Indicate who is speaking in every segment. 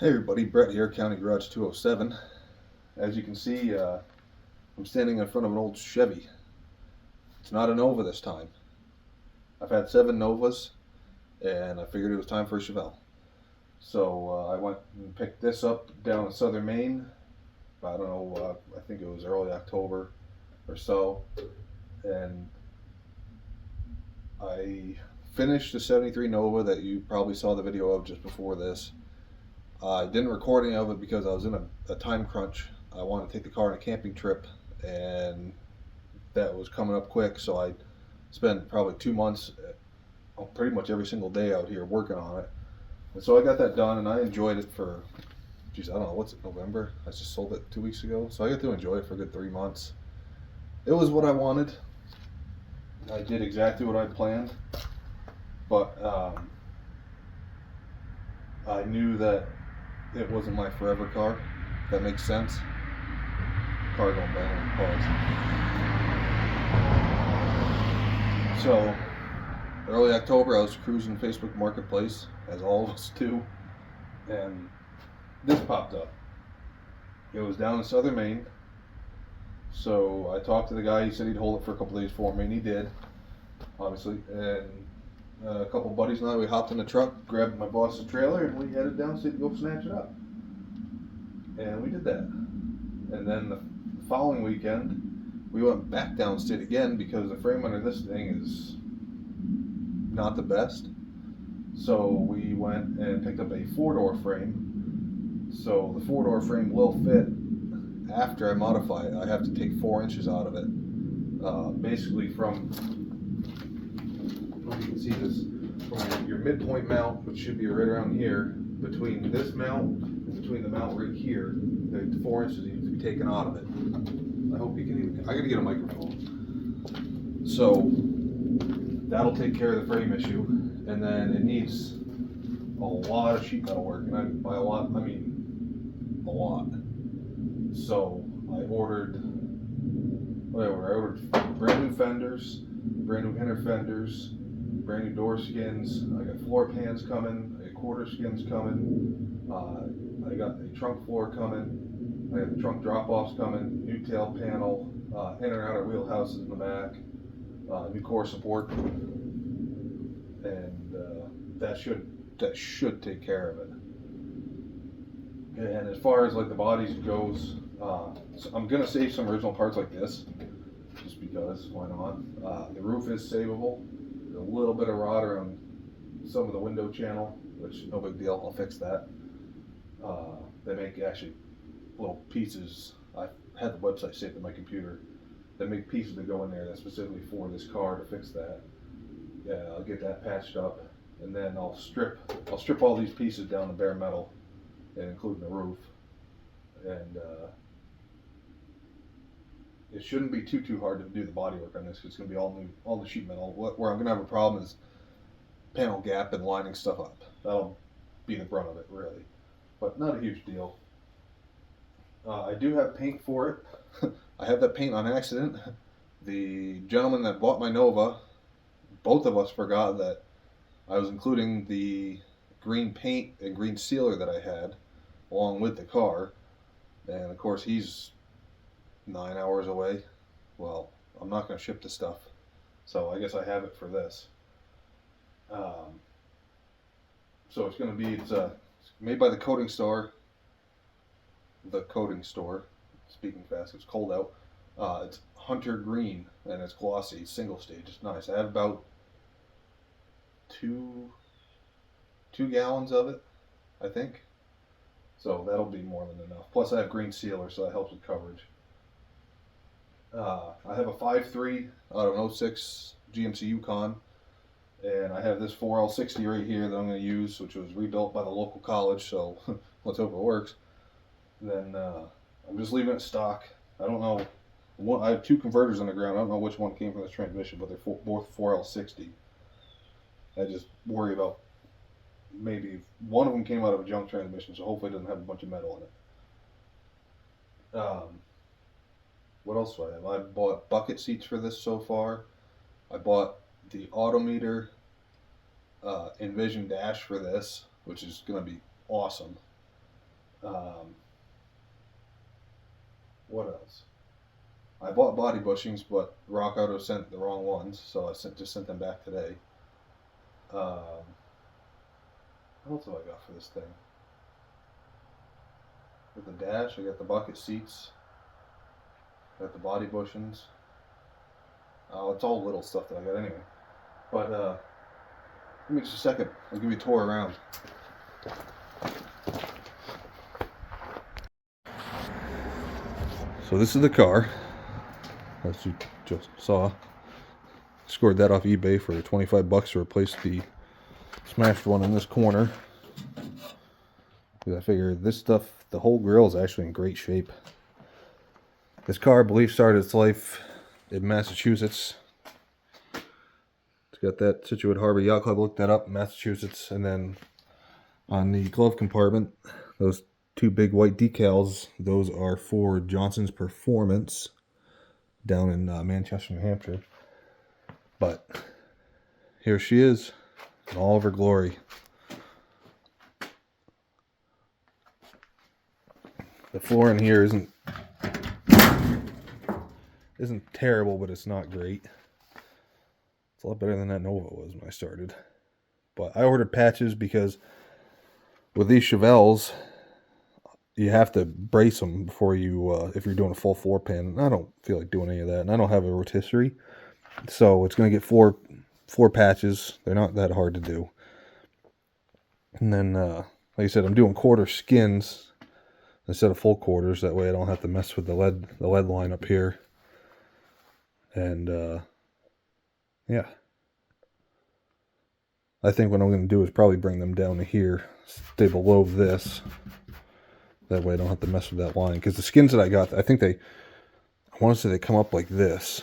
Speaker 1: Hey everybody, Brett here, County Garage 207. As you can see, I'm standing in front of an old Chevy. It's not a Nova this time. I've had 7 Novas, and I figured it was time for a Chevelle. So I went and picked this up down in southern Maine. I don't know, I think it was early October or so. And I finished the 73 Nova that you probably saw the video of just before this. I didn't record any of it because I was in a time crunch. I wanted to take the car on a camping trip, and that was coming up quick, so I spent probably 2 months, pretty much every single day out here working on it. And so I got that done, and I enjoyed it for, geez, I don't know, what's it, November? I just sold it 2 weeks ago, so I got to enjoy it for a good 3 months. It was what I wanted. I did exactly what I planned, but I knew that it wasn't my forever car. If that makes sense. Car going bang on pause. So early October, I was cruising Facebook Marketplace, as all of us do, and this popped up. It was down in southern Maine. So I talked to the guy. He said he'd hold it for a couple days for me, and he did, obviously. And a couple buddies and I, we hopped in the truck, grabbed my boss's trailer, and we headed downstate to go snatch it up. And we did that. And then the following weekend, we went back downstate again because the frame under this thing is not the best. So we went and picked up a 4-door frame. So the 4-door frame will fit. After I modify it, I have to take 4 inches out of it. Basically from, you can see this, from your midpoint mount, which should be right around here, between this mount and between the mount right here, the 4 inches needs to be taken out of it. I hope you can even, I gotta get a microphone. So that'll take care of the frame issue, and then it needs a lot of sheet metal work, and by a lot, I mean a lot. So I ordered, whatever, I ordered brand new fenders, brand new inner fenders, brand new door skins. I got floor pans coming, I got quarter skins coming, I got the trunk floor coming, I got the trunk drop-offs coming, new tail panel, inner and outer wheelhouses in the back, new core support, and that should take care of it. And as far as like the bodies goes, so I'm gonna save some original parts like this, just because, why not? The roof is savable. There's a little bit of rot around some of the window channel, which no big deal, I'll fix that. They make actually little pieces. I had the website saved in my computer. They make pieces that go in there that's specifically for this car to fix that. Yeah, I'll get that patched up, and then I'll strip all these pieces down to bare metal, and including the roof. And it shouldn't be too hard to do the body work on this, because it's going to be all the sheet metal. Where I'm going to have a problem is panel gap and lining stuff up. That'll be the brunt of it, really, but not a huge deal. I do have paint for it. I have that paint on accident. The gentleman that bought my Nova, both of us forgot that I was including the green paint and green sealer that I had along with the car, and of course he's 9 hours away. Well, I'm not going to ship the stuff, so I guess I have it for this. So it's going to be, it's made by the coating store. Speaking fast, it's cold out. It's hunter green, and it's glossy, single stage. It's nice. I have about two gallons of it, I think. So that'll be more than enough. Plus I have green sealer, so that helps with coverage. I have a 5.3 out of an 06 GMC Yukon, and I have this 4L60 right here that I'm going to use, which was rebuilt by the local college, so let's hope it works. And then I'm just leaving it stock. I don't know, I have 2 converters on the ground. I don't know which one came from this transmission, but they're both 4L60. I just worry about maybe one of them came out of a junk transmission, so hopefully it doesn't have a bunch of metal in it. What else do I have? I bought bucket seats for this so far. I bought the Autometer Envision dash for this, which is going to be awesome. What else? I bought body bushings, but Rock Auto sent the wrong ones, so I just sent them back today. What else have I got for this thing? With the dash, I got the bucket seats. Got the body bushings. Oh, it's all little stuff that I got anyway. But give me just a second. I'll give you a tour around. So this is the car, as you just saw. Scored that off eBay for 25 bucks to replace the smashed one in this corner. I figured this stuff, the whole grill is actually in great shape. This car, I believe, started its life in Massachusetts. It's got that Situate Harbor Yacht Club, looked that up, Massachusetts. And then on the glove compartment, those two big white decals, those are for Johnson's Performance down in Manchester, New Hampshire. But here she is in all of her glory. The floor in here isn't terrible, but it's not great. It's a lot better than that Nova was when I started. But I ordered patches because with these Chevelles, you have to brace them before you, if you're doing a full floor pan. And I don't feel like doing any of that, and I don't have a rotisserie, so it's going to get four patches. They're not that hard to do. And then, like I said, I'm doing quarter skins instead of full quarters. That way I don't have to mess with the lead line up here. And yeah, I think what I'm going to do is probably bring them down to here, stay below this. That way I don't have to mess with that line. Because the skins that I got, I want to say they come up like this.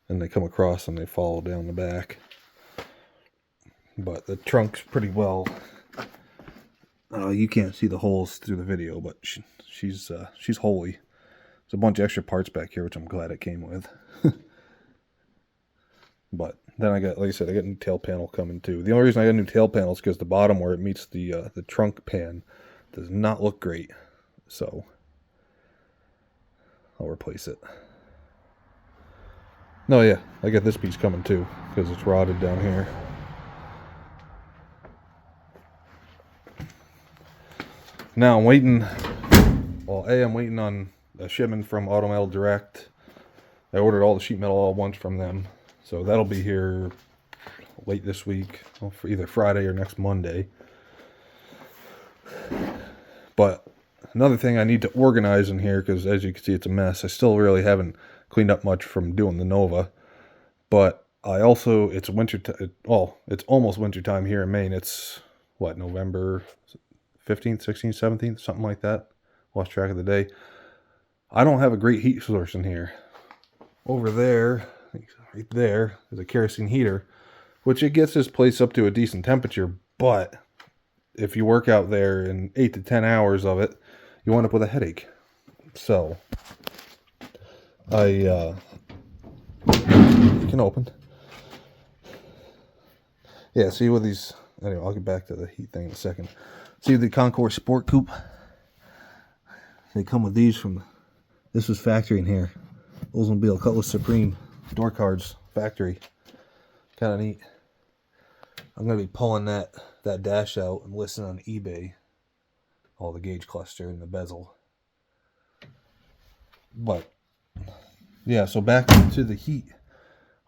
Speaker 1: And they come across and they follow down the back. But the trunk's pretty well. You can't see the holes through the video, but she's holy. There's a bunch of extra parts back here, which I'm glad it came with. But then I got, like I said, I got a new tail panel coming too. The only reason I got a new tail panel is because the bottom where it meets the trunk pan does not look great. So I'll replace it. No, yeah, I got this piece coming too because it's rotted down here. Now I'm waiting. Well, I'm waiting on a shipment from Auto Metal Direct. I ordered all the sheet metal all at once from them, so that'll be here late this week, for either Friday or next Monday. But another thing I need to organize in here, because as you can see, it's a mess. I still really haven't cleaned up much from doing the Nova, but I also, it's winter. Well, it's almost winter time here in Maine. It's what, November 15th, 16th, 17th, something like that. Lost track of the day. I don't have a great heat source in here. Over there, right there, is a kerosene heater, which it gets this place up to a decent temperature, but if you work out there in 8 to 10 hours of it, you end up with a headache. So, you can open. Yeah, see with these, anyway, I'll get back to the heat thing in a second. See the Concours Sport Coupe? They come with these from, this was factory in here. Oldsmobile Cutlass Supreme door cards, factory. Kind of neat. I'm going to be pulling that dash out and listing on eBay. All the gauge cluster and the bezel. But, yeah, so back to the heat.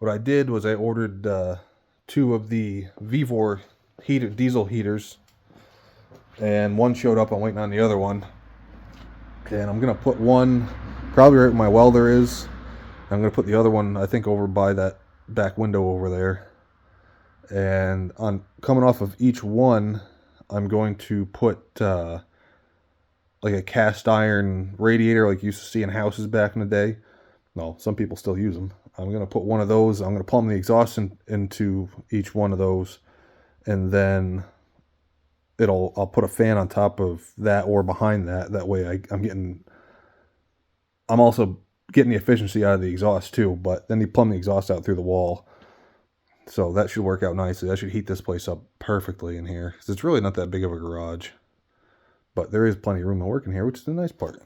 Speaker 1: What I did was I ordered 2 of the Vevor diesel heaters. And one showed up, I'm waiting on the other one. And I'm going to put one probably right where my welder is. I'm going to put the other one, I think, over by that back window over there. And on coming off of each one, I'm going to put like a cast iron radiator like you used to see in houses back in the day. No, some people still use them. I'm going to put one of those. I'm going to plumb the exhaust into each one of those. And then I'll put a fan on top of that or behind that. That way I'm also getting the efficiency out of the exhaust too, but then you plumb the exhaust out through the wall. So that should work out nicely. That should heat this place up perfectly in here, because it's really not that big of a garage. But there is plenty of room to work in here, which is the nice part.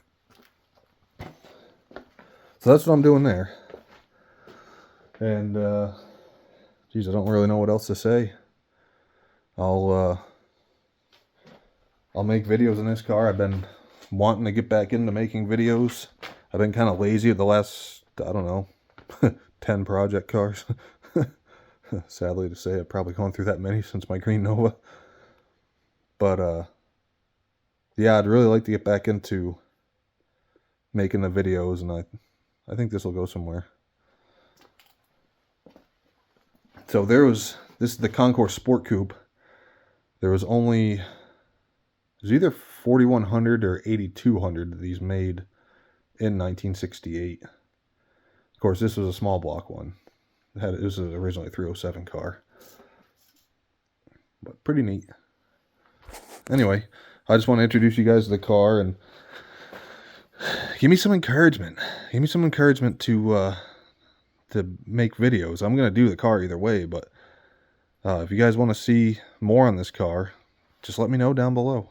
Speaker 1: So that's what I'm doing there. And, geez, I don't really know what else to say. I'll make videos in this car. I've been wanting to get back into making videos. I've been kind of lazy at the last, I don't know, 10 project cars. Sadly to say, I've probably gone through that many since my Green Nova. But, yeah, I'd really like to get back into making the videos, and I think this will go somewhere. So this is the Concours Sport Coupe. There was either 4,100 or 8,200 of these made in 1968. Of course, this was a small block one. This was originally a 307 car. But pretty neat. Anyway, I just want to introduce you guys to the car and give me some encouragement. Give me some encouragement to make videos. I'm going to do the car either way, but if you guys want to see more on this car, just let me know down below.